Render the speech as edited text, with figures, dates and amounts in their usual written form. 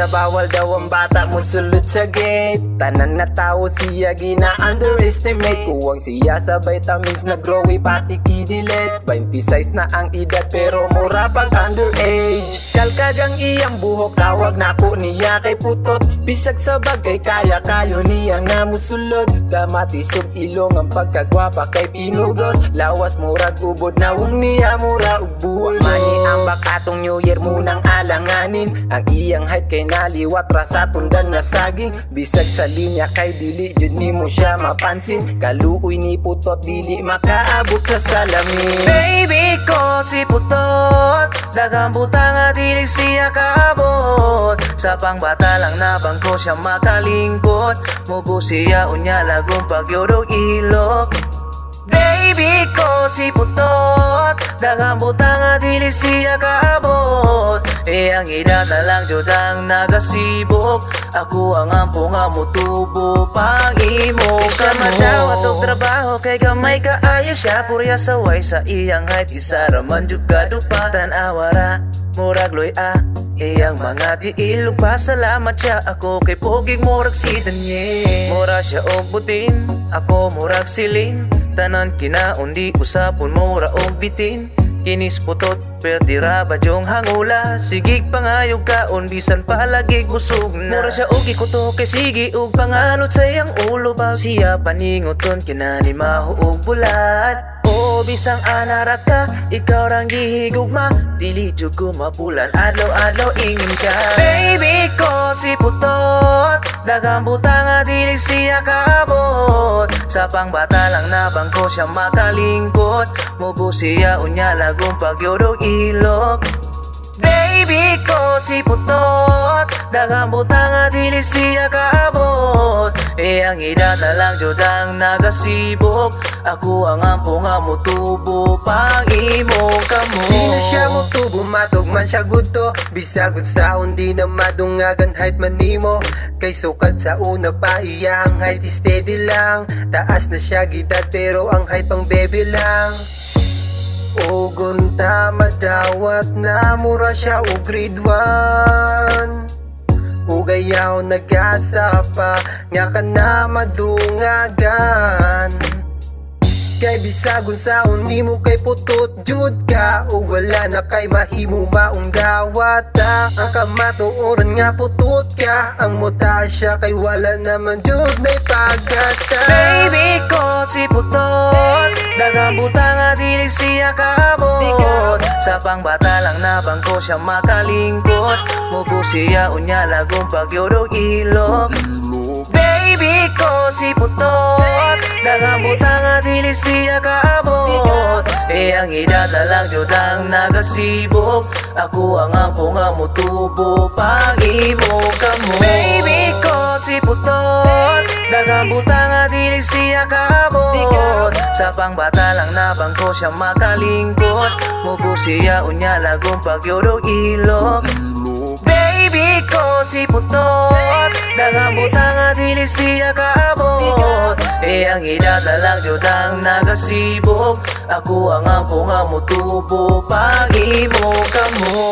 siya, bawal daw ang bata mo sulod sa gate. Tanan na tao siya gina-underestimate. Kuwang siya sa vitamins na growy pati kidilets. 26 na ang edad pero mura pag underage. Kalkagang iyang buhok, tawag na po niya kay putot. Bisag sa bagay kaya kayo niya nga musulod. Kamatisog ilong ang pagkagwapa kay pinugos. Lawas murag ubod na niya mura ubuan. Mani ang bakatong New Year munang alanganin. Ang iyang height kay naliwat ra sa tundan na saging. Bisag sa linya kay dili jud nimo siya mapansin. Kaluoy ni putot dili makaabot sa salamin. Baby ko si putot, daghang butang nga dili siya kaabot. Sa pangbata lang na bangko siya makalingkot. Mubo siya unya lagong pagyodog ilok. Baby ko si putot, daghang butang nga dili siya kaabot. Ang edad na lang jud ang nagasibok. Ako ang ampo nga mutubo pang imo ka mo. Daw atog trabaho kay gamay kaayo siya. Purya saway sa iyang height, isa raman jud kadupatan awara. Murag loy iyang mga tiil pa salamat siya. Ako kay poging murag si Danye. Mura siya og butin, ako murag silin. Tanan kinaundi usapon mura og bitin. Kinis putot perdi ra ba jong hangula. Sigig pangayog kaon bisan palagig busog na. Mura siya og ikuto kay sige og pangalot sa iyang ulo. Ba siya paningoton kinani mahu og bulat. O bisang anara ka, ikaw rang gihigugma. Dili jud ko mapulan, adlaw-adlaw ingin ka. Baby ko si putot, daghang butang nga dili siya kaabot. Sa pangbata lang na bangko siya makalingkot. Mubo siya unya lagong pagyodog ilok. Baby ko si putot, daghang butang nga dili siya kaabot. Ang edad na lang jud ang nagasibok. Ako ang ampo nga mutubo pang imo ka mo. Di na siya mutubo, matog man siya gusto. Bisag unsaon di na madungagan height man nimo. Kay sukat sa una pa iya ang height steady lang. Taas na siya gidad pero ang height pang baby lang. Ugon ta madawat na mura siya o grade 1. Ugayaw nagasa pa nga ka na madungagan. Kay bisagon sa hindi mo kay putot jud ka. O wala na kay mahimo maong dawata. Ang kamatuoran nga putot ka. Ang muta siya kay wala naman jud na'y pag-asa. Baby ko si putot, daghang butang nga dili siya kaabot. Sa pangbata lang na bangko siya makalingkot. Mubo siya unya lagong pagyodog ilok. Baby ko si putot, daghang butang nga dili siya kaabot. Ang edad na lang jud ang nagasibok. Ako ang ampo nga mutubo pang imo ka mo. Baby ko si putot, daghang butang nga dili siya kaabot. Sa pangbata lang na bangko siya makalingkot. Mubo siya unya lagong pagyodog ilok. Baby ko si putot, daghang butang nga dili siya kaabot. Ang edad na lang jud ang nagasibok. Ako ang ampo nga mutubo pang imo ka mo.